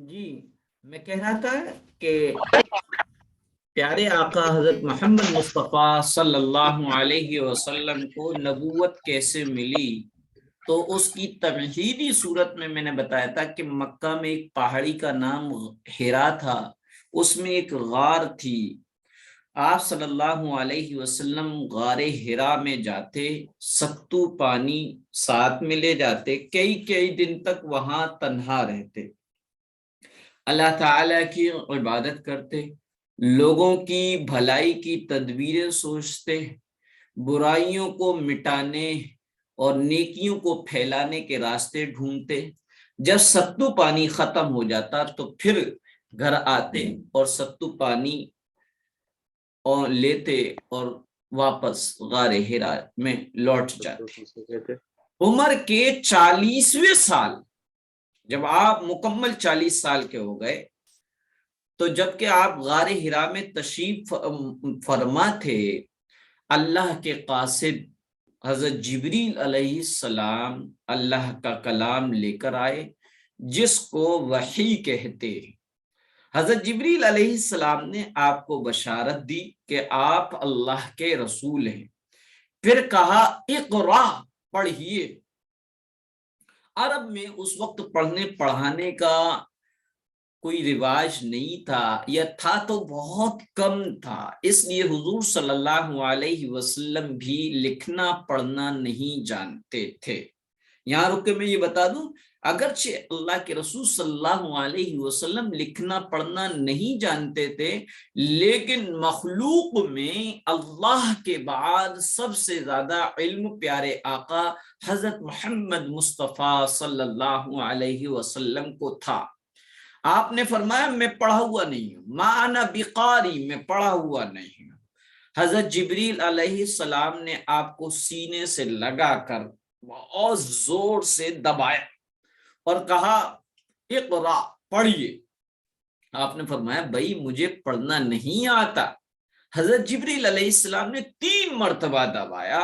جی میں کہہ رہا تھا کہ پیارے آقا حضرت محمد مصطفیٰ صلی اللہ علیہ وسلم کو نبوت کیسے ملی، تو اس کی تمہیدی صورت میں نے بتایا تھا کہ مکہ میں ایک پہاڑی کا نام ہیرا تھا، اس میں ایک غار تھی۔ آپ صلی اللہ علیہ وسلم غار ہیرا میں جاتے، ستو پانی ساتھ میں لے جاتے، کئی دن تک وہاں تنہا رہتے، اللہ تعالی کی عبادت کرتے، لوگوں کی بھلائی کی تدبیریں سوچتے، برائیوں کو مٹانے اور نیکیوں کو پھیلانے کے راستے ڈھونڈتے۔ جب ستو پانی ختم ہو جاتا تو پھر گھر آتے اور ستو پانی اور لیتے اور واپس غار ہرا میں لوٹ جاتے۔ عمر کے 40ویں سال جب آپ مکمل 40 سال کے ہو گئے تو جب کہ آپ غار ہرا میں تشریف فرما تھے، اللہ کے قاصد حضرت جبریل علیہ السلام اللہ کا کلام لے کر آئے، جس کو وحی کہتے ہیں۔ حضرت جبریل علیہ السلام نے آپ کو بشارت دی کہ آپ اللہ کے رسول ہیں، پھر کہا اقرا، پڑھیے۔ عرب میں اس وقت پڑھنے پڑھانے کا کوئی رواج نہیں تھا، یا تھا تو بہت کم تھا، اس لیے حضور صلی اللہ علیہ وسلم بھی لکھنا پڑھنا نہیں جانتے تھے۔ یہاں رک کے میں یہ بتا دوں، اگرچہ اللہ کے رسول صلی اللہ علیہ وسلم لکھنا پڑھنا نہیں جانتے تھے، لیکن مخلوق میں اللہ کے بعد سب سے زیادہ علم پیارے آقا حضرت محمد مصطفیٰ صلی اللہ علیہ وسلم کو تھا۔ آپ نے فرمایا میں پڑھا ہوا نہیں ہوں، ما انا بقاری، میں پڑھا ہوا نہیں ہوں۔ حضرت جبریل علیہ السلام نے آپ کو سینے سے لگا کر بہت زور سے دبایا اور کہا اقرا، پڑھیے۔ آپ نے فرمایا بھائی مجھے پڑھنا نہیں آتا۔ حضرت جبریل علیہ السلام نے 3 مرتبہ دبایا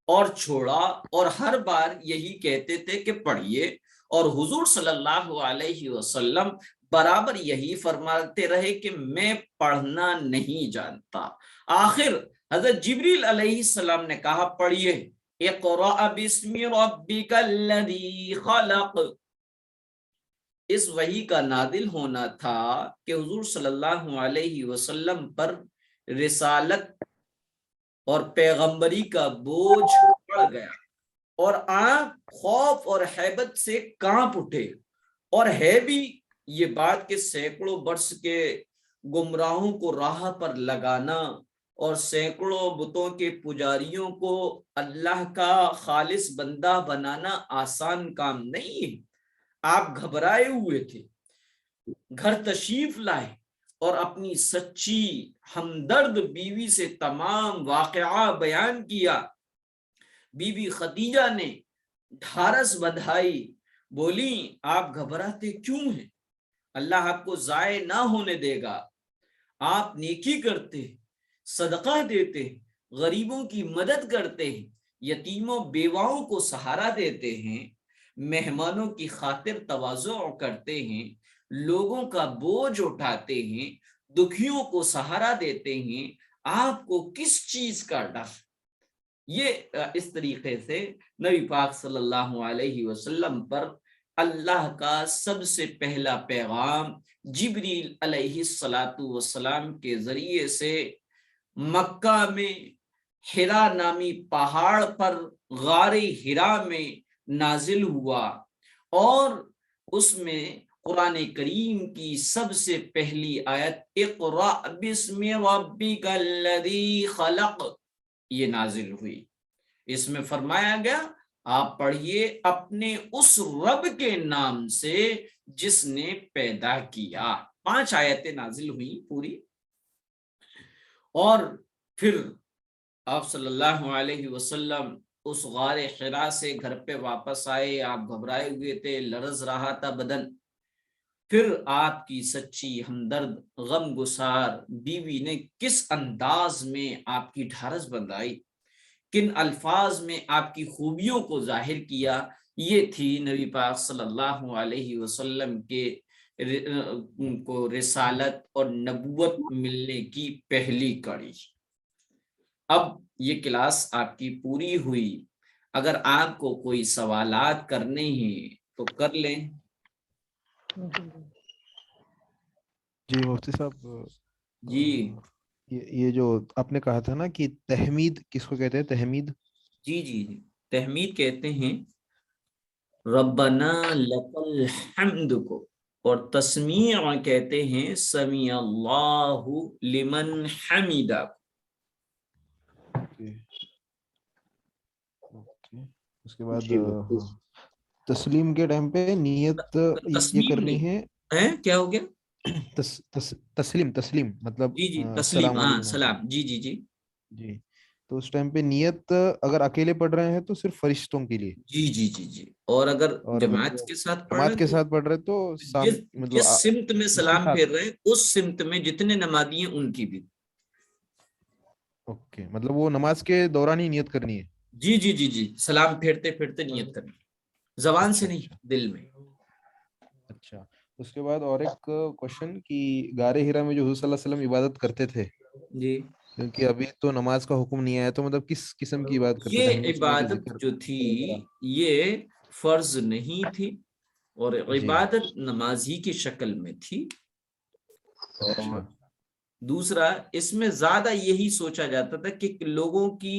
اور چھوڑا، اور ہر بار یہی کہتے تھے کہ پڑھیے، اور حضور صلی اللہ علیہ وسلم برابر یہی فرماتے رہے کہ میں پڑھنا نہیں جانتا۔ آخر حضرت جبریل علیہ السلام نے کہا پڑھیے، اقرأ بسم ربک الذی خلق۔ اس وحی کا نازل ہونا تھا کہ حضور صلی اللہ علیہ وسلم پر رسالت اور پیغمبری کا بوجھ پڑ گیا، اور آپ خوف اور ہیبت سے کانپ اٹھے، اور ہے بھی یہ بات کہ سینکڑوں برس کے گمراہوں کو راہ پر لگانا اور سینکڑوں بتوں کے پجاریوں کو اللہ کا خالص بندہ بنانا آسان کام نہیں ہے۔ آپ گھبرائے ہوئے تھے، گھر تشریف لائے اور اپنی سچی ہمدرد بیوی سے تمام واقعہ بیان کیا۔ بی بی خدیجہ نے ڈھارس بندھائی، بولی آپ گھبراتے کیوں ہیں؟ اللہ آپ کو ضائع نہ ہونے دے گا، آپ نیکی کرتے، صدقہ دیتے، غریبوں کی مدد کرتے ہیں، یتیموں بیواؤں کو سہارا دیتے ہیں، مہمانوں کی خاطر تواضع کرتے ہیں، لوگوں کا بوجھ اٹھاتے ہیں، دکھیوں کو سہارا دیتے ہیں، آپ کو کس چیز کا ڈر؟ یہ اس طریقے سے نبی پاک صلی اللہ علیہ وسلم پر اللہ کا سب سے پہلا پیغام جبریل علیہ السلام کے ذریعے سے مکہ میں ہرا نامی پہاڑ پر غار ہرا میں نازل ہوا، اور اس میں قرآن کریم کی سب سے پہلی آیت اقرأ بسم ربک الذی خلق یہ نازل ہوئی۔ اس میں فرمایا گیا آپ پڑھیے اپنے اس رب کے نام سے جس نے پیدا کیا۔ 5 آیتیں نازل ہوئی پوری، اور پھر آپ صلی اللہ علیہ وسلم اس غار حرا سے گھر پہ واپس آئے۔ آپ گھبرائے ہوئے تھے، لرز رہا تھا بدن۔ پھر آپ کی سچی ہمدرد غم گسار بیوی نے کس انداز میں آپ کی ڈھارس بندھائی، کن الفاظ میں آپ کی خوبیوں کو ظاہر کیا، یہ تھی نبی پاک صلی اللہ علیہ وسلم کے ان کو رسالت اور نبوت ملنے کی پہلی کڑی۔ اب یہ کلاس آپ کی پوری ہوئی، اگر آپ کو کوئی سوالات کرنے ہیں تو کر لیں۔ جی مفتی صاحب، جی یہ جو آپ نے کہا تھا نا کہ تحمید کس کو کہتے ہیں؟ تحمید، جی جی جی تحمید کہتے ہیں ربنا لک الحمد کو، اور تسمیع کہتے ہیں سمیع اللہ لمن حمیدہ۔ اس کے بعد تسلیم کے ٹائم پہ نیت یہ تسلیم کرنی نہیں ہے، کیا ہو گیا؟ تسلیم مطلب جی جی تسلیم، السلام ہاں علیکم۔ سلام، جی جی جی جی، تو اس ٹائم پہ نیت اگر اکیلے پڑھ رہے ہیں تو صرف فرشتوں کے لیے، جی جی جی جی، اور اگر اور اگر جماعت کے ساتھ پڑھ رہے جماعت ہیں کے تو ساتھ پڑھ رہے تو جس مطلب جس سمت میں اس کے سلام ساتھ۔ پھیر رہے ہیں اس سمت میں جتنے نمازی ہیں ان کی بھی۔ اوکے، مطلب وہ نماز کے دوران ہی نیت کرنی ہے۔ جی جی جی جی سلام پھیرتے پھیرتے نیت کرنی، زبان سے اچھا نہیں، اچھا دل میں۔ اچھا، اس کے بعد اور ایک کوشچن کہ غار ہرا میں جو حضور صلی اللہ علیہ وسلم عبادت کرتے تھے، جی کیونکہ ابھی تو نماز کا حکم نہیں آیا، تو مطلب کس قسم کی عبادت کرتے تھے؟ ہم یہ نے سنا کہ عبادت ذکر جو تھی وغیرہ۔ یہ فرض نہیں تھی، اور جی عبادت نمازی کی شکل میں تھی۔ اچھا اور دوسرا اس میں زیادہ یہی سوچا جاتا تھا کہ لوگوں کی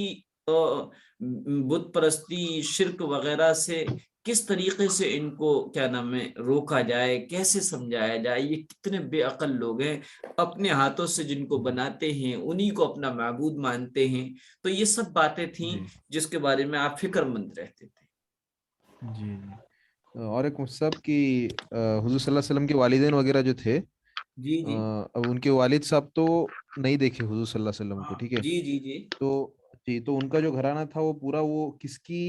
بت پرستی، شرک وغیرہ سے کس طریقے سے ان کو کیا نام ہے روکا جائے، کیسے سمجھایا جائے۔ یہ کتنے بے عقل لوگ ہیں، اپنے ہاتھوں سے جن کو بناتے ہیں انہی کو اپنا معبود مانتے ہیں۔ تو یہ سب باتیں تھیں جی جس کے بارے میں آپ فکر مند رہتے تھے۔ جی جی، اور ایک مصحف کی حضور صلی اللہ علیہ وسلم کے والدین وغیرہ جو تھے، جی جی اب ان کے والد صاحب تو نہیں دیکھے حضور صلی اللہ علیہ وسلم کو، ٹھیک ہے؟ جی جی جی تو جی، تو ان کا جو گھرانہ تھا وہ پورا، وہ کس کی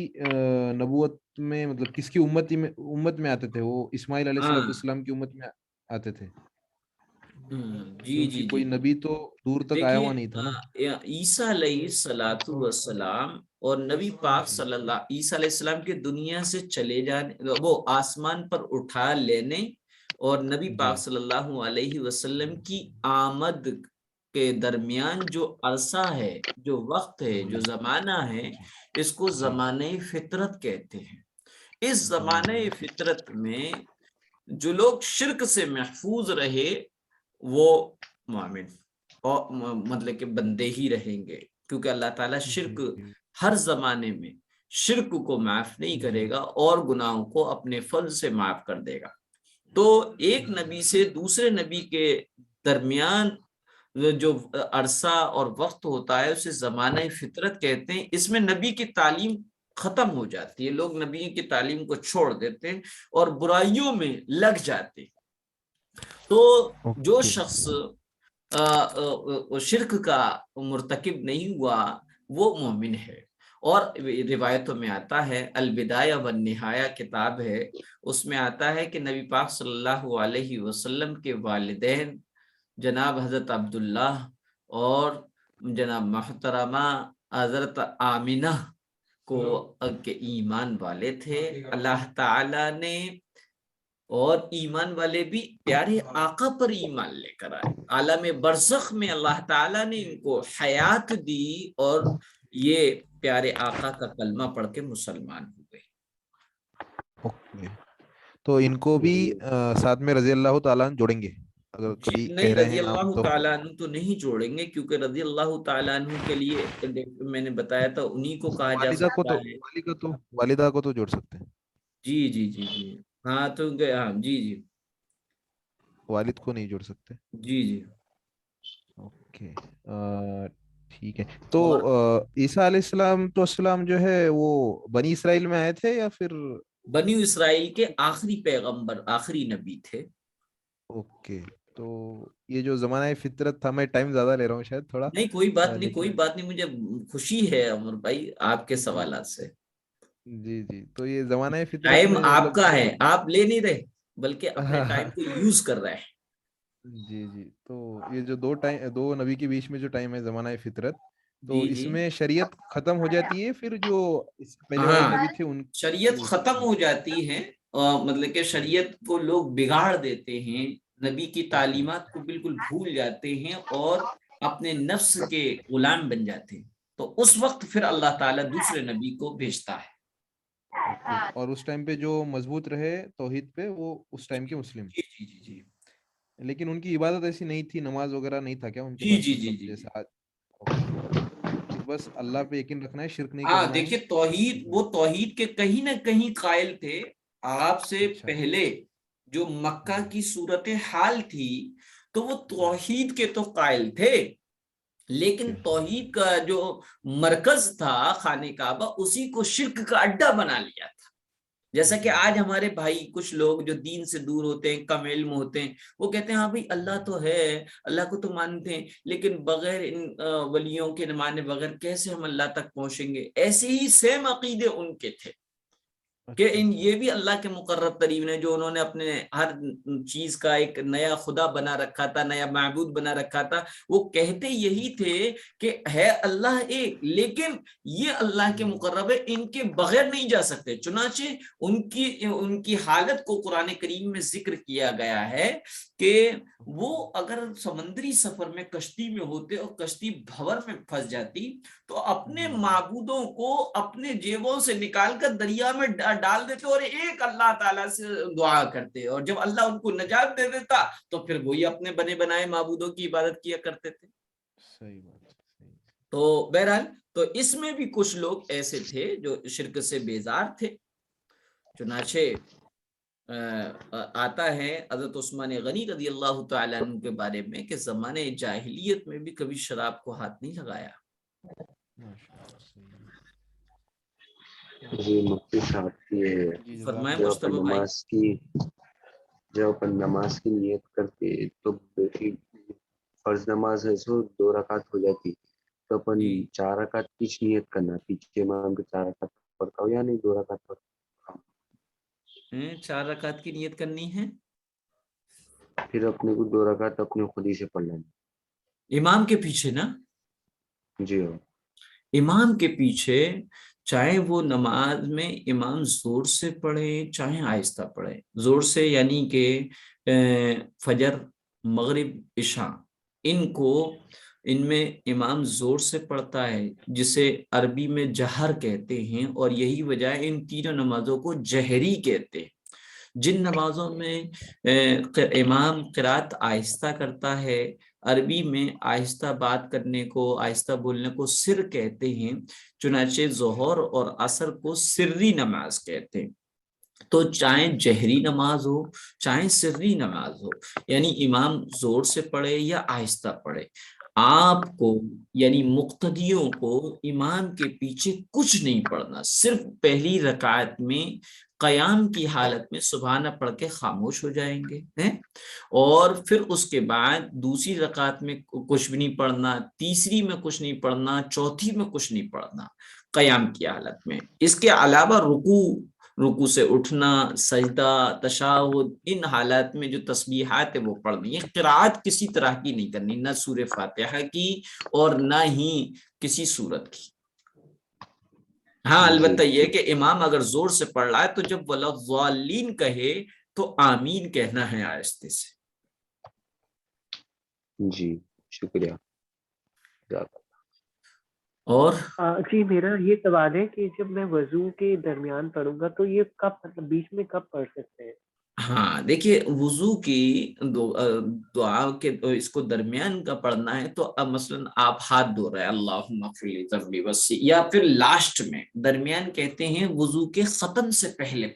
نبوت میں، مطلب کس کی امت میں آتے تھے؟ وہ اسماعیل علیہ ہاں السلام کی امت میں آتے تھے، جی کیونکہ جی جی کوئی نبی تو دور تک آیا دیکھیے ہوا نہیں تھا نا۔ عیسیٰ علیہ الصلاۃ والسلام اور نبی پاک جی صلی اللہ عیسیٰ علیہ السلام کے دنیا سے چلے جانے، وہ آسمان پر اٹھا لینے، اور نبی جی پاک صلی اللہ علیہ وسلم کی آمد کے درمیان جو عرصہ ہے، جو وقت ہے، جی جو زمانہ ہے، اس کو جی زمانہ فطرت کہتے ہیں۔ اس جی زمانہ فطرت میں جو لوگ شرک سے محفوظ رہے وہ مومن اور مطلب کہ بندے ہی رہیں گے، کیونکہ اللہ تعالیٰ جی شرک جی ہر زمانے میں شرک کو معاف نہیں جی کرے گا، اور گناہوں کو اپنے فضل سے معاف کر دے گا۔ تو ایک نبی سے دوسرے نبی کے درمیان جو عرصہ اور وقت ہوتا ہے اسے زمانہ فطرت کہتے ہیں۔ اس میں نبی کی تعلیم ختم ہو جاتی ہے، لوگ نبی کی تعلیم کو چھوڑ دیتے ہیں اور برائیوں میں لگ جاتے ہیں۔ تو جو اوکے شخص شرک کا مرتکب نہیں ہوا وہ مومن ہے۔ اور روایتوں میں آتا ہے، البدایہ والنہایہ کتاب ہے، اس میں آتا ہے کہ نبی پاک صلی اللہ علیہ وسلم کے والدین جناب حضرت عبداللہ اور جناب محترمہ حضرت آمینہ کو کے ایمان والے تھے۔ اللہ تعالی نے، اور ایمان والے بھی پیارے آقا پر ایمان لے کر آئے، عالم برزخ میں اللہ تعالیٰ نے ان کو حیات دی، اور یہ پیارے آقا کا کلمہ پڑھ کے مسلمان ہو گئے۔ اوکے، تو ان کو بھی ساتھ میں رضی اللہ تعالیٰ جوڑیں گے اگر جی کبھی نہیں، کہہ رہے رضی ہیں نام اللہ تو؟ تعالیٰ عنہ تو نہیں جوڑیں گے، کیونکہ رضی اللہ تعالیٰ عنہ کے لیے میں نے بتایا تھا انہی کو کہا جا والدہ کو سکتا تو ہے۔ والدہ کو تو جوڑ سکتے ہیں، جی جی جی جی ہاں تو ہاں جی جی والد کو نہیں جوڑ سکتے۔ جی جی اوکے، ٹھیک ہے۔ تو اور عیسیٰ علیہ السلام جو ہے وہ بنی اسرائیل میں آئے تھے یا پھر؟ بنی اسرائیل کے آخری پیغمبر، آخری نبی تھے۔ اوکے، تو یہ جو زمانہ فطرت تھا، میں ٹائم زیادہ لے رہا ہوں شاید تھوڑا، نہیں کوئی بات نہیں، کوئی لیکن بات نہیں، مجھے خوشی ہے عمر بھائی آپ کے سوالات سے۔ جی جی، تو یہ زمانہ فطرت ٹائم میں آپ مطلب کا ہے، آپ لے نہیں رہے بلکہ اپنے ٹائم کو یوز کر رہے ہیں۔ جی جی، تو یہ جو دو نبی کے بیچ میں جو ٹائم ہے زمانہ فطرت، تو جی اس جی میں شریعت ختم ہو جاتی ہے، پھر جو اس سے پہلے والے ہاں نبی تھے ان شریعت کی ختم ہو جاتی ہے، مطلب کہ شریعت کو لوگ بگاڑ دیتے ہیں، نبی کی تعلیمات کو بالکل بھول جاتے ہیں اور اپنے نفس کے غلام بن جاتے ہیں، تو اس وقت پھر اللہ تعالیٰ دوسرے نبی کو بھیجتا ہے۔ اور اس ٹائم پہ جو مضبوط رہے توحید پہ وہ اس ٹائم کے مسلم، جی جی جی جی لیکن ان کی عبادت ایسی نہیں تھی، نماز وغیرہ نہیں تھا کیا ان کے جی پاس، جی جی مطلب جی جیسے آج؟ اوکے، بس اللہ پہ یقین رکھنا ہے، شرک نہیں ہاں کرنا ہے۔ دیکھیے توحید، وہ توحید کے کہیں نہ کہیں قائل تھے۔ آپ سے اچھا پہلے جو مکہ کی صورت حال تھی تو وہ توحید کے تو قائل تھے، لیکن توحید کا جو مرکز تھا خانہ کعبہ، اسی کو شرک کا اڈا بنا لیا تھا۔ جیسا کہ آج ہمارے بھائی کچھ لوگ جو دین سے دور ہوتے ہیں، کم علم ہوتے ہیں، وہ کہتے ہیں ہاں بھائی اللہ تو ہے، اللہ کو تو مانتے ہیں، لیکن بغیر ان ولیوں کے مانے بغیر کیسے ہم اللہ تک پہنچیں گے؟ ایسے ہی سیم عقیدے ان کے تھے کہ یہ بھی اللہ کے مقرب ترین ہے، جو انہوں نے اپنے ہر چیز کا ایک نیا خدا بنا رکھا تھا، نیا معبود بنا رکھا تھا۔ وہ کہتے یہی تھے کہ ہے اللہ ایک، لیکن یہ اللہ کے مقرب ہے، ان کے بغیر نہیں جا سکتے۔ چنانچہ ان کی حالت کو قرآن کریم میں ذکر کیا گیا ہے کہ وہ اگر سمندری سفر میں کشتی میں ہوتے اور کشتی بھور میں پھنس جاتی تو اپنے معبودوں کو اپنے جیبوں سے نکال کر دریا میں ڈال دیتے اور ایک اللہ تعالیٰ سے دعا کرتے، اور جب اللہ ان کو نجات دے دیتا تو پھر وہی اپنے بنے بنائے معبودوں کی عبادت کیا کرتے تھے۔ صحیح بات، تو بہرحال تو اس میں بھی کچھ لوگ ایسے تھے جو شرک سے بیزار تھے۔ چنانچہ آتا ہے حضرت عثمان غنی رضی اللہ تعالیٰ عنہ کے بارے میں کہ زمانے جاہلیت میں بھی کبھی شراب کو ہاتھ نہیں لگایا۔ جی مفتی صاحب جی فرمائیں جب مجتبی بھائی۔ اپن نماز کی نیت کرتے تو فرض نماز ہے سو 2 رکعت ہو جاتی، تو اپن جی 4 رکعت کی نیت کرنا، پیچھے امام کے 4 رکعت پڑھتا ہو یا نہیں 2 رکعت پڑھتا 4 رکعت کی نیت کرنی ہے، پھر اپنے کو 2 رکعت اپنے خود ہی سے پڑھ لینا؟ امام کے پیچھے نا، جی ہاں، امام کے پیچھے چاہے وہ نماز میں امام زور سے پڑھے چاہے آہستہ پڑھے، زور سے یعنی کہ فجر، مغرب، عشاء، ان میں امام زور سے پڑھتا ہے جسے عربی میں جہر کہتے ہیں، اور یہی وجہ ہے ان تینوں نمازوں کو جہری کہتے ہیں۔ جن نمازوں میں امام قرات آہستہ کرتا ہے، عربی میں آہستہ بات کرنے کو، آہستہ بولنے کو سر کہتے ہیں، چنانچہ ظہر اور عصر کو سری نماز کہتے ہیں۔ تو چاہے جہری نماز ہو چاہے سری نماز ہو، یعنی امام زور سے پڑھے یا آہستہ پڑھے، آپ کو یعنی مقتدیوں کو امام کے پیچھے کچھ نہیں پڑھنا، صرف پہلی رکعت میں قیام کی حالت میں سبحانہ پڑھ کے خاموش ہو جائیں گے، اور پھر اس کے بعد دوسری رکعت میں کچھ بھی نہیں پڑھنا، تیسری میں کچھ نہیں پڑھنا، چوتھی میں کچھ نہیں پڑھنا قیام کی حالت میں۔ اس کے علاوہ رکوع سے اٹھنا، سجدہ، تشہد، ان حالات میں جو تسبیحات ہے وہ پڑھنی ہے۔ قرات کسی طرح کی نہیں کرنی، نہ سورہ فاتحہ کی اور نہ ہی کسی سورت کی۔ ہاں البتہ یہ کہ امام اگر زور سے پڑھ رہا ہے تو جب وَلَضَّالِّينَ کہے تو آمین کہنا ہے آہستہ سے۔ جی شکریہ۔ اور جی میرا یہ سوال ہے کہ جب میں وضو کے درمیان پڑھوں گا تو یہ کب، مطلب بیچ میں کب پڑھ سکتے ہیں؟ ہاں دیکھیے وضو کی دعا کے اس کو درمیان کا پڑھنا ہے تو اب مثلا آپ ہاتھ دھو رہے ہیں اللہم اغفر لی ذنبی وسی، یا پھر لاسٹ میں، درمیان کہتے ہیں وضو کے ختم سے پہلے،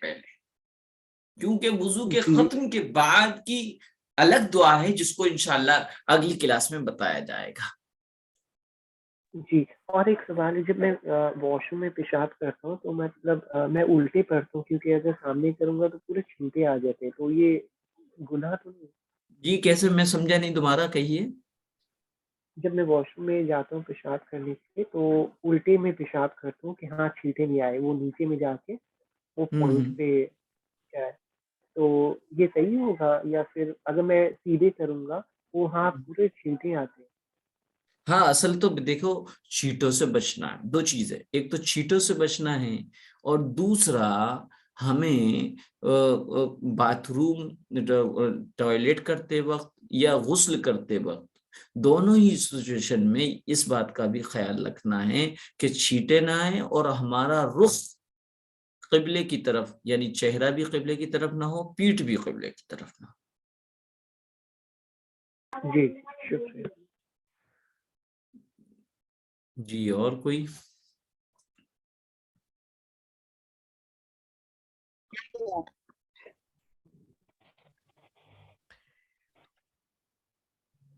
کیونکہ وضو کے جی ختم کے بعد کی الگ دعا ہے جس کو انشاءاللہ اگلی کلاس میں بتایا جائے گا۔ جی، اور ایک سوال ہے، جب میں واش روم میں پیشاب کرتا ہوں تو مطلب میں الٹے پڑھتا ہوں، کیونکہ اگر سامنے کروں گا تو پورے چھینٹے آ جاتے ہیں، تو یہ گناہ تو نہیں؟ جی کیسے، میں سمجھا نہیں، دوبارہ کہیے۔ جب میں واش روم میں جاتا ہوں پیشاب کرنے کے لیے تو الٹے میں پیشاب کرتا ہوں کہ ہاں چھینٹے نہیں آئے، وہ نیچے میں جا کے وہ پوائنٹ پہ جائے، تو یہ صحیح ہوگا؟ یا پھر اگر میں سیدھے کروں گا وہ ہاں پورے چھینٹے آتے ہیں؟ ہاں اصل تو دیکھو چھینٹوں سے بچنا ہے، دو چیزیں، ایک تو چھینٹوں سے بچنا ہے اور دوسرا ہمیں باتھ روم ٹوائلٹ کرتے وقت یا غسل کرتے وقت دونوں ہی سچویشن میں اس بات کا بھی خیال رکھنا ہے کہ چھینٹے نہ آئیں اور ہمارا رخ قبلے کی طرف، یعنی چہرہ بھی قبلے کی طرف نہ ہو، پیٹھ بھی قبلے کی طرف نہ ہو۔ جی شکریہ۔ جی اور کوئی؟